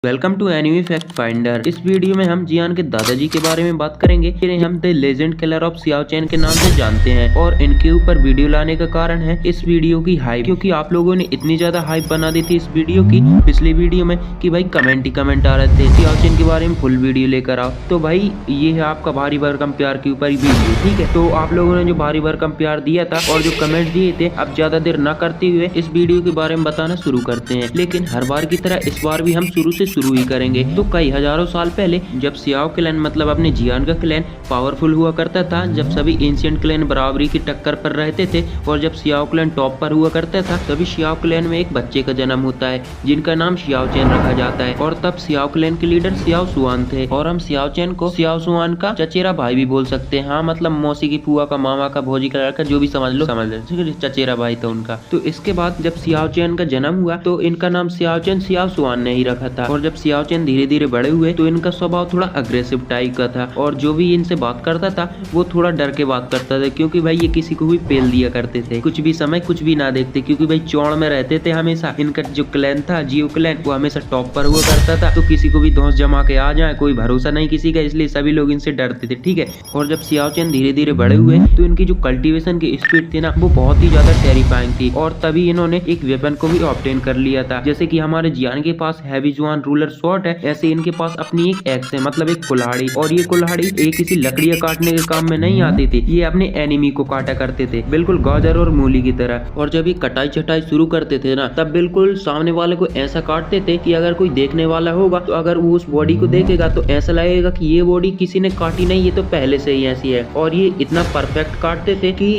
Welcome to enemy fact finder. इस video में हम जियान के दादाजी के बारे में बात करेंगे जिन्हें हम the legend killer of Xiao Chen के नाम से जानते हैं और इनके ऊपर वीडियो लाने का कारण है इस वीडियो की हाइप, क्योंकि आप लोगों ने इतनी ज्यादा हाइप बना दी थी इस वीडियो की पिछली वीडियो में कि भाई कमेंट ही कमेंट आ रहे थे सियाओ चैन के बारे में फुल वीडियो लेकर आओ। तो भाई ये है आपका भारी भरकम प्यार के ऊपर वीडियो, ठीक है। तो आप लोगों ने जो भारी भरकम प्यार दिया था और जो कमेंट दिए थे, अब ज्यादा देर न करते हुए इस वीडियो के बारे में बताना शुरू करते हैं। लेकिन हर बार की तरह इस बार भी हम शुरू से शुरू ही करेंगे। तो कई हजारों साल पहले जब सियाओ क्लैन मतलब अपने जियान का क्लैन पावरफुल हुआ करता था, जब सभी एंशिएंट क्लैन बराबरी की टक्कर पर रहते थे और जब सियाओ क्लैन टॉप पर हुआ करता था, तभी सियाओ क्लैन में एक बच्चे का जन्म होता है जिनका नाम सियाओ चैन रखा जाता है। और तब सियाओ क्लैन के लीडर सियाओ सुआन थे और हम सियाओ चैन को सियाओ सुआन का चचेरा भाई भी बोल सकते हैं। हाँ, मतलब मौसी की फुआ का, मामा का, भौजी का लड़का, जो भी समझ लो, चचेरा भाई था उनका। तो इसके बाद जब सियाओ चैन का जन्म हुआ तो इनका नाम सियाओ चैन सियाओ सुआन ने ही रखा था। और जब सियाओ चैन धीरे धीरे बड़े हुए तो इनका स्वभाव थोड़ा अग्रेसिव टाइप का था और जो भी इनसे बात करता था वो थोड़ा डर के बात करता था, क्योंकि भाई ये किसी को भी पेल दिया करते थे, कुछ भी समय कुछ भी ना देखते, क्योंकि भाई चौड़ में रहते थे हमेशा। इनका जो क्लैन था जियो क्लैन, वो हमेशा टॉप पर हुआ करता था, तो किसी को भी धौंस जमा के आ जाए कोई भरोसा नहीं किसी का, इसलिए सभी लोग इनसे डरते थे, ठीक है। और जब सियाओ चैन धीरे धीरे बड़े हुए तो इनकी जो कल्टीवेशन की स्पीड थी ना, वो बहुत ही ज्यादा टेरिफाइंग थी और तभी इन्होंने एक वेपन को भी ऑब्टेन कर लिया था। जैसे कि हमारे जियान के पास हैवी जुआन रूलर स्वॉर्ड है, ऐसे इनके पास अपनी एक एक्स है, मतलब एक कुल्हाड़ी। और ये कुल्हाड़ी एक किसी लकड़ियां काटने के काम में नहीं आती थी, ये अपने एनिमी को काटा करते थे, बिल्कुल गाजर और मूली की तरह। और जब ये कटाई छटाई शुरू करते थे ना, तब बिल्कुल सामने वाले को ऐसा काटते थे कि अगर कोई देखने वाला होगा तो अगर वो उस बॉडी को देखेगा तो ऐसा लगेगा कि ये बॉडी किसी ने काटी नहीं, ये तो पहले से ही ऐसी है। और ये इतना परफेक्ट काटते थे कि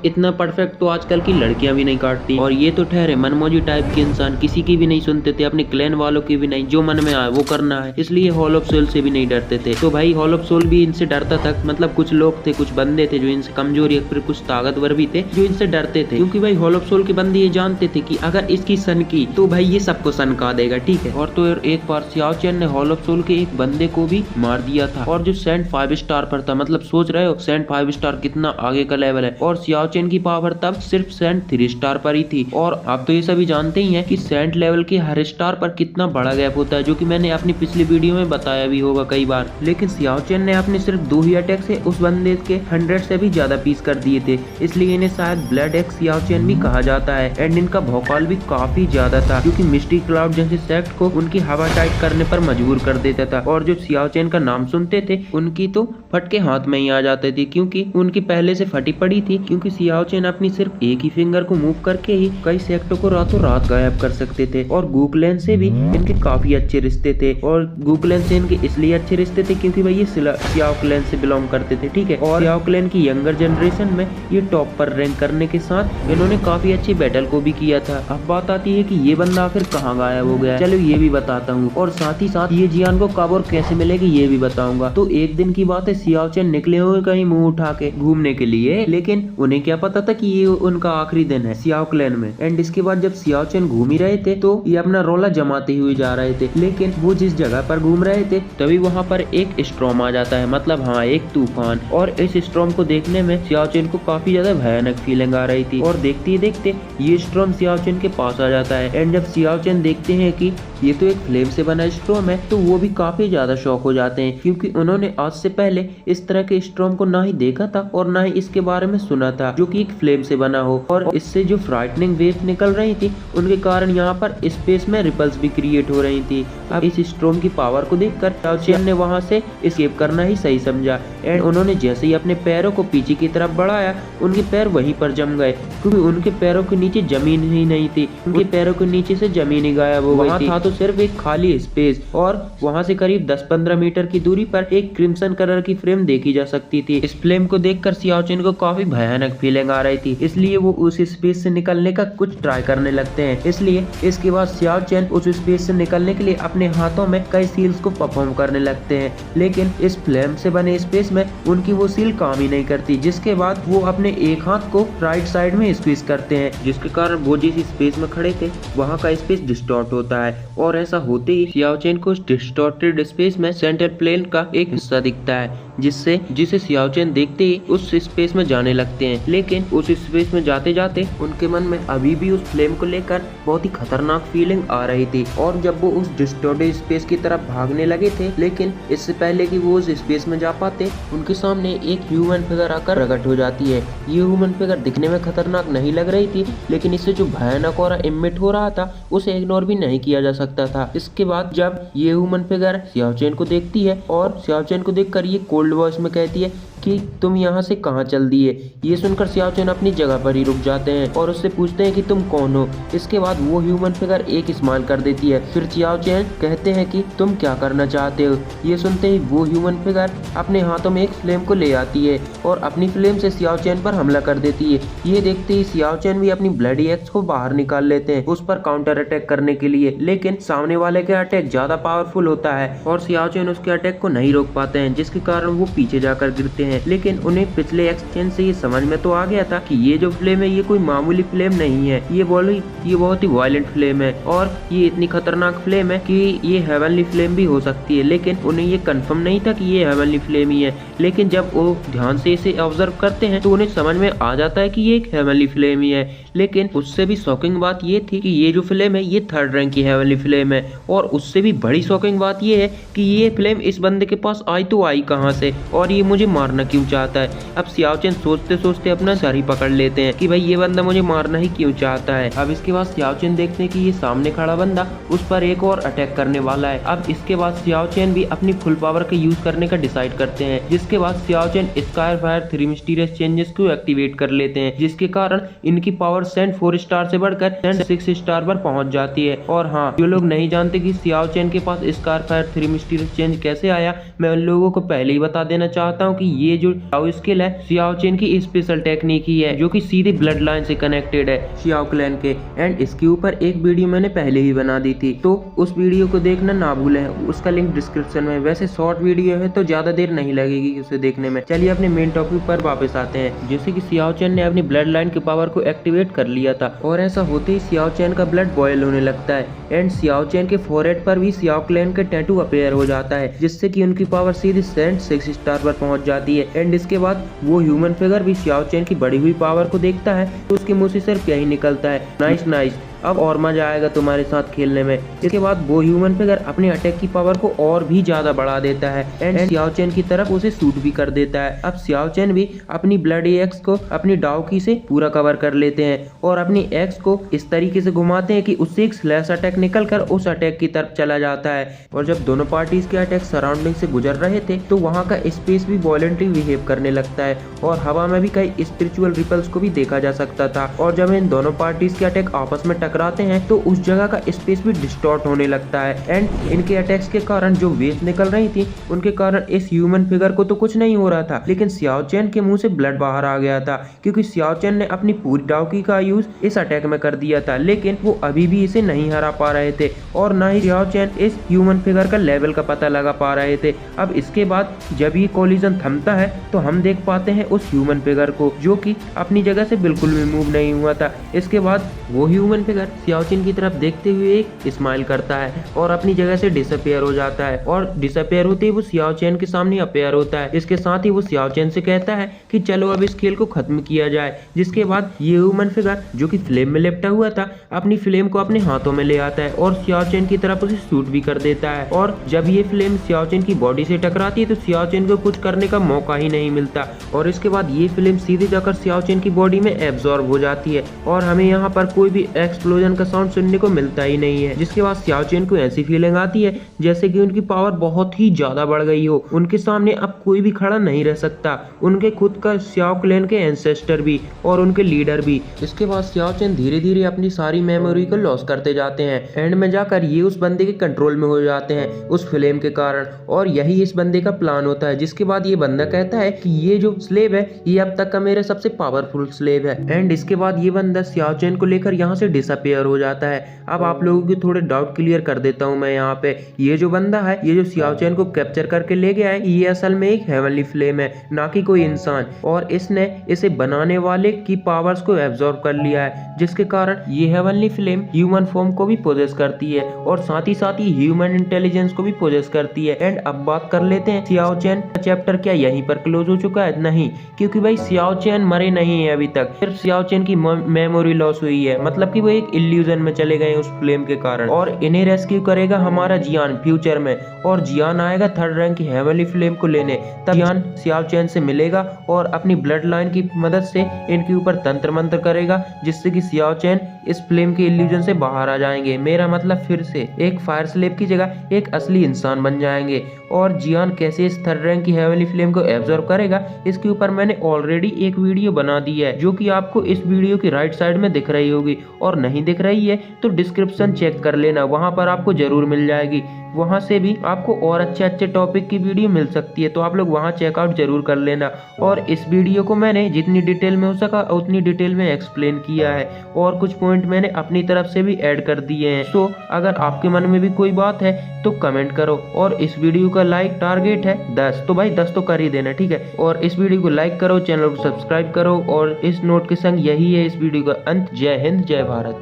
इतना परफेक्ट तो आजकल की लड़कियां भी नहीं काटती। और ये तो ठहरे मनमौजी टाइप के इंसान, किसी की भी नहीं सुनते थे, अपने क्लैन वालों की भी नहीं, जो मन में आए वो करना है, इसलिए हॉल ऑफ सोल से भी नहीं डरते थे। तो भाई हॉल ऑफ सोल भी इनसे डरता था, मतलब कुछ लोग थे, कुछ बंदे थे जो इनसे कमजोर या फिर कुछ ताकतवर भी थे जो इनसे डरते थे, क्योंकि भाई हॉल ऑफ सोल के बंदे ये जानते थे कि अगर इसकी सन की तो भाई ये सबको सनका देगा, ठीक है। और तो एक बार सियाओ चैन ने हॉल ऑफ सोल के एक बंदे को भी मार दिया था, और जो सैंड 5 स्टार पर था, मतलब सोच रहे हो सैंड 5 स्टार कितना आगे का लेवल है, और सियाओ चैन की पावर तब सिर्फ सैंड 3 स्टार पर ही थी। और आप तो ये सभी जानते ही हैं कि सैंड लेवल के हर स्टार पर कितना बड़ा गैप होता है, जो कि मैंने अपनी पिछली वीडियो में बताया भी होगा कई बार। लेकिन सियाओ चैन ने अपने सिर्फ 2 ही अटैक से उस बंदे के 100 से भी ज्यादा पीस कर दिए थे, इसलिए इन्हें शायद ब्लड एक्स सियाओ चैन भी कहा जाता है। एंड इनका भौकाल भी काफी ज्यादा था, क्योंकि मिस्टी क्लाउड जैसे सेक्ट को उनकी हवा टाइट करने पर मजबूर कर देता था। और जो सियाओ चैन का नाम सुनते थे उनकी तो फटके हाथ में ही आ जाते थे, क्योंकि उनकी पहले से फटी पड़ी थी, क्योंकि सियाओ चैन अपनी सिर्फ एक ही फिंगर को मूव करके ही कई सेक्टों को रातों रात गायब कर सकते थे। और गूकलैन से भी इनके काफी अच्छे रिश्ते थे, और गूकलैन से इनके इसलिए अच्छे रिश्ते थे क्योंकि भाई ये सियाओ क्लैन से बिलोंग करते थे, ठीक है। और सियाओ क्लैन की यंगर जनरेशन में ये टॉप पर रैंक करने के साथ इन्होंने काफी अच्छी बैटल को भी किया था। अब बात आती है कि ये बंदा आखिर कहाँ गायब हो गया, चलो ये भी बताता हूँ, और साथ ही साथ ये जियान को कब और कैसे मिलेगी ये भी बताऊंगा। तो एक दिन की बात है, सियाओ चैन निकले हुए कहीं मुंह उठा के घूमने के लिए, लेकिन उन्हें क्या पता था कि ये उनका आखिरी दिन है सियाओ क्लैन में। एंड इसके बाद जब सियाओ चैन घूम ही रहे थे तो ये अपना रोला जमाते हुए जा रहे थे, लेकिन वो जिस जगह पर घूम रहे थे तभी वहाँ पर एक स्ट्रॉम आ जाता है, मतलब हाँ एक तूफान। और इस स्ट्रॉम को देखने में सियाओ चैन को काफी ज्यादा भयानक फीलिंग आ रही थी, और देखते ही देखते ये स्ट्रॉम सियाओ चैन के पास आ जाता है। एंड जब सियाओ चैन देखते हैं कि ये तो एक फ्लेम से बना स्ट्रॉम है, तो वो भी काफी ज्यादा शॉक हो जाते हैं, क्योंकि उन्होंने आज से पहले इस तरह के स्ट्रॉम को ना ही देखा था और ना ही इसके बारे में सुना था जो कि एक फ्लेम से बना हो। और इससे जो फ्राइटनिंग वेव निकल रही थी उनके कारण यहाँ पर स्पेस में रिपल्स भी क्रिएट हो रही थी। अब इस स्ट्रॉम की पावर को देखकर सियाओ चैन ने वहां से एस्केप करना ही सही समझा। एंड उन्होंने जैसे ही अपने पैरों को पीछे की तरफ बढ़ाया, उनके पैर वहीं पर जम गए, क्योंकि उनके पैरों के नीचे जमीन ही नहीं थी, उनके पैरों के नीचे से जमीन ही गायब हो गई थी। था तो सिर्फ एक खाली स्पेस, और वहां से करीब 10-15 मीटर की दूरी पर एक क्रिम्सन कलर की फ्लेम देखी जा सकती थी। इस फ्लेम को देखकर सियाओ चैन को काफी भयानक फीलिंग आ रही थी, इसलिए वो उस स्पेस से निकलने का कुछ ट्राई करने लगते हैं। इसलिए इसके बाद सियाओ चैन उस स्पेस से निकलने के लिए अपने हाथों में कई सील्स को परफॉर्म करने लगते हैं, लेकिन इस फ्लेम से बने स्पेस में उनकी वो सील काम ही नहीं करती, जिसके बाद वो अपने एक हाथ को राइट साइड में स्क्वीज करते हैं, जिसके कारण वो जिस स्पेस में खड़े थे वहाँ का स्पेस डिस्टॉर्ट होता है। और ऐसा होते ही सियाओ चैन को डिस्टॉर्टेड स्पेस में सेंट्रल प्लेन का एक हिस्सा दिखता है, जिससे जिसे सियाओ चैन देखते ही उस स्पेस में जाने लगते हैं। लेकिन उस स्पेस में जाते जाते उनके मन में अभी भी उस फ्लेम को लेकर बहुत ही खतरनाक फीलिंग आ रही थी, और जब वो उस डिस्टॉर्टेड स्पेस की तरफ भागने लगे थे, लेकिन इससे पहले कि वो उस स्पेस में जा पाते, उनके सामने एक ह्यूमन फिगर आकर प्रकट हो जाती है। ये ह्यूमन फिगर दिखने में खतरनाक नहीं लग रही थी, लेकिन इससे जो भयानक और इमिट हो रहा था उसे इग्नोर भी नहीं किया जा सकता था। इसके बाद जब ये ह्यूमन फिगर सियाओ चैन को देखती है और सियाओ चैन को देखकर ये कोल्ड वॉइस में कहती है कि तुम यहाँ से कहाँ चल दिए। ये सुनकर सियाओ चैन अपनी जगह पर ही रुक जाते हैं और उससे पूछते हैं कि तुम कौन हो। इसके बाद वो ह्यूमन फिगर एक स्माइल कर देती है। फिर सियाओ चैन कहते हैं कि तुम क्या करना चाहते हो। ये सुनते ही वो ह्यूमन फिगर अपने हाथों में एक फ्लेम को ले आती है और अपनी फ्लेम से सियाओ चैन पर हमला कर देती है। ये देखते ही सियाओ चैन भी अपनी ब्लडी एक्स को बाहर निकाल लेते हैं उस पर काउंटर अटैक करने के लिए, लेकिन सामने वाले का अटैक ज्यादा पावरफुल होता है और सियाओ चैन उसके अटैक को नहीं रोक पाते हैं, जिसके कारण वो पीछे जाकर गिरते हैं। लेकिन उन्हें पिछले एक्सचेंज से ये समझ में तो आ गया था कि ये जो फ्लेम है ये कोई मामूली फ्लेम नहीं है, ये बहुत ही वायलेंट फ्लेम है और ये इतनी खतरनाक फ्लेम है कि ये हेवनली फ्लेम भी हो सकती है। लेकिन उन्हें ये कंफर्म नहीं था कि ये हेवनली फ्लेम ही है, लेकिन जब वो ध्यान से इसे ऑब्जर्व करते हैं तो उन्हें समझ में आ जाता है कि ये एक हेवनली फ्लेम ही है। लेकिन उससे भी शॉकिंग बात ये थी कि ये जो फ्लेम है ये 3rd रैंक की हेवनली फ्लेम है, और उससे भी बड़ी शॉकिंग बात ये है कि ये फ्लेम इस बंदे के पास आई तो आई कहाँ से, और ये मुझे मारना क्यों चाहता है। अब सियाओ चैन सोचते सोचते अपना सर ही पकड़ लेते हैं कि भाई ये बंदा मुझे मारना ही क्यों चाहता है। अब इसके बाद सियाओ चैन देखते हैं कि ये सामने खड़ा बंदा उस पर एक और अटैक करने वाला है। अब इसके बाद सियाओ चैन भी अपनी फुल पावर का यूज करने का डिसाइड करते हैं, जिसके बाद सियाओ चैन स्काई फायर 3 मिस्टीरियस चेंजेस को एक्टिवेट कर लेते हैं, जिसके कारण इनकी पावर सेंड 4 स्टार से बढ़कर सेंड 6 स्टार पर पहुंच जाती है। और हाँ, जो लोग नहीं जानते कि सियाओ चैन के पास स्काई फायर 3 मिस्टीरियस चेंज कैसे आया, मैं उन लोगों को पहले ही बता देना चाहता हूँ कि ये जो स्किल है सियाओ चैन की स्पेशल टेक्निक ही है, जो कि सीधे ब्लड लाइन से कनेक्टेड है सियाओ क्लैन के। एंड इसके ऊपर एक वीडियो मैंने पहले ही बना दी थी, तो उस वीडियो को देखना ना भूलें, उसका लिंक डिस्क्रिप्शन में। वैसे शॉर्ट वीडियो है तो ज्यादा देर नहीं लगेगी उसे देखने में। चलिए अपने मेन टॉपिक पर वापस आते हैं। जैसे कि सियाओ चैन ने अपनी ब्लड लाइन की पावर को एक्टिवेट कर लिया था, और ऐसा होते ही सियाओ चैन का ब्लड बॉयल होने लगता है एंड सियाओ चैन के फोरहेड पर भी सियाओ क्लैन का टैटू अपेयर हो जाता है, जिससे कि उनकी पावर सीधे सेंड 6 स्टार पर पहुंच जाती है। एंड इसके बाद वो ह्यूमन फिगर भी सियाओ चैन की बढ़ी हुई पावर को देखता है तो उसके मुंह से सिर्फ यही निकलता है, नाइस नाइस, अब और मजा आएगा तुम्हारे साथ खेलने में। इसके बाद वो ह्यूमन फिगर अपने अटैक की पावर को और भी ज्यादा बढ़ा देता है एंड सियाओ चैन की तरफ उसे शूट भी कर देता है। अब सियाओ चैन भी अपनी ब्लडी एक्स को अपनी डाओ की से पूरा कवर कर लेते हैं और अपनी एक्स को इस तरीके से घुमाते हैं कि उससे एक स्लैश अटैक निकलकर उस अटैक की तरफ चला जाता है। और जब दोनों पार्टीज के अटैक सराउंडिंग से गुजर रहे थे तो वहाँ का स्पेस भी वॉलेंटरी बिहेव करने लगता है और हवा में भी कई स्पिरिचुअल रिपल्स को भी देखा जा सकता था। और जब इन दोनों पार्टीज के अटैक आपस में टकराते हैं तो उस जगह का स्पेस भी डिस्टॉर्ट होने लगता है एंड इनके अटैक्स के कारण जो वेव्स निकल रही थी उनके कारण इस ह्यूमन फिगर को तो कुछ नहीं हो रहा था, लेकिन सियाओ चैन के मुंह से ब्लड बाहर आ गया था, क्योंकि सियाओ चैन ने अपनी पूरी डाउकी का यूज इस अटैक में कर दिया था। लेकिन वो अभी भी इसे नहीं हरा पा रहे थे और ना ही सियाओ चैन इस ह्यूमन फिगर का लेवल का पता लगा पा रहे थे। अब इसके बाद जब ये कोलिजन थमता है तो हम देख पाते हैं उस ह्यूमन फिगर को, जो कि अपनी जगह से बिल्कुल भी मूव नहीं हुआ था। इसके बाद वो ह्यूमन फिगर सियाओ चैन की तरफ देखते हुए एक स्माइल करता है और अपनी जगह से डिसअपियर हो जाता है, और डिसअपियर होते ही वो सियाओ चैन के सामने अपियर होता है। इसके साथ ही वो सियाओ चैन से कहता है कि चलो अब इस खेल को खत्म किया जाए। जिसके बाद ये ह्यूमन फिगर जो कि फ्लेम में लिपटा हुआ था अपनी फ्लेम को अपने हाथों में ले आता है और सियाओ चैन की तरफ उसे शूट भी कर देता है। और जब ये फ्लेम सियाओ चैन की बॉडी से टकराती है तो सियाओ चैन को कुछ करने का मौका ही नहीं मिलता और इसके बाद ये फ्लेम सीधे जाकर सियाओ चैन की बॉडी में एब्जॉर्ब हो जाती है और हमें यहाँ पर कोई भी एक्सप्लोजन का साउंड सुनने को मिलता ही नहीं है। जिसके बाद सियाओ चैन को ऐसी फीलिंग आती है जैसे कि उनकी पावर बहुत ही ज्यादा बढ़ गई हो, उनके सामने अब कोई भी खड़ा नहीं रह सकता, उनके खुद का सियाओ क्लैन के एंसेस्टर भी और उनके लीडर भी। इसके बाद सियाओ चैन धीरे धीरे अपनी सारी मेमोरी को लॉस करते जाते हैं, एंड में जाकर ये उस बंदे के कंट्रोल में हो जाते हैं उस फ्लेम के कारण, और यही इस बंदे का प्लान होता है। जिसके बाद ये बंदा कहता है कि ये जो स्लेव है ये अब तक का मेरा सबसे पावरफुल स्लेव है, एंड इसके बाद ये बंदा सियाओ चैन को लेकर यहाँ से डिसअपियर डिसअपियर हो जाता है। अब आप लोगों के थोड़े डाउट क्लियर कर देता हूँ मैं यहाँ पे। ये जो बंदा है, ये जो सियाओ चैन को कैप्चर करके ले गया है, ये असल में एक हेवनली फ्लेम है, ना कि कोई इंसान। और इसने इसे बनाने वाले की पावर्स को एब्जॉर्ब कर लिया है, जिसके कारण ये हेवनली फ्लेम ह्यूमन फॉर्म को भी पोजेस करती है और साथ ही ह्यूमन इंटेलिजेंस को भी पोजेस करती है। एंड अब बात कर लेते हैं सियाओ चैन का चैप्टर क्या यहीं पर क्लोज हो चुका है? नहीं, क्योंकि भाई सियाओ चैन मरे नहीं है अभी तक। सिर्फ सियाओ चैन की मेमोरी लॉस हुई है, मतलब कि वो एक इल्यूजन में चले गए उस फ्लेम के कारण। और इन्हें रेस्क्यू करेगा हमारा जियान फ्यूचर में, और जियान आएगा थर्ड रैंक की हेवनली फ्लेम को लेने। तब जियान सियाओ चैन से मिलेगा और अपनी ब्लड लाइन की मदद से इनके ऊपर तंत्र मंत्र करेगा, जिससे कि सियाओ चैन इस फ्लेम के इल्यूजन से बाहर आ जाएंगे। मेरा मतलब फिर से एक फायर स्लेव की जगह एक असली इंसान बन जाएंगे। और जियान कैसे इस थर्ड रैंक की हेवनली फ्लेम को एब्जॉर्ब करेगा, इसके ऊपर मैंने ऑलरेडी एक वीडियो बना दी है, जो कि आपको इस वीडियो की राइट साइड में दिख रही होगी। और नहीं दिख रही है तो डिस्क्रिप्शन चेक कर लेना, वहां पर आपको जरूर मिल जाएगी। वहां से भी आपको और अच्छे टॉपिक की वीडियो मिल सकती है, तो आप लोग वहां चेकआउट जरूर कर लेना। और इस वीडियो को मैंने जितनी डिटेल में हो सका उतनी डिटेल में एक्सप्लेन किया है, और कुछ पॉइंट मैंने अपनी तरफ से भी ऐड कर दिए हैं। तो अगर आपके मन में भी कोई बात है तो कमेंट करो। और इस वीडियो का लाइक टारगेट है 10, तो भाई 10 तो कर ही देना, ठीक है। और इस वीडियो को लाइक करो, चैनल को सब्सक्राइब करो, और इस नोट के संग यही है इस वीडियो का अंत। जय हिंद, जय भारत।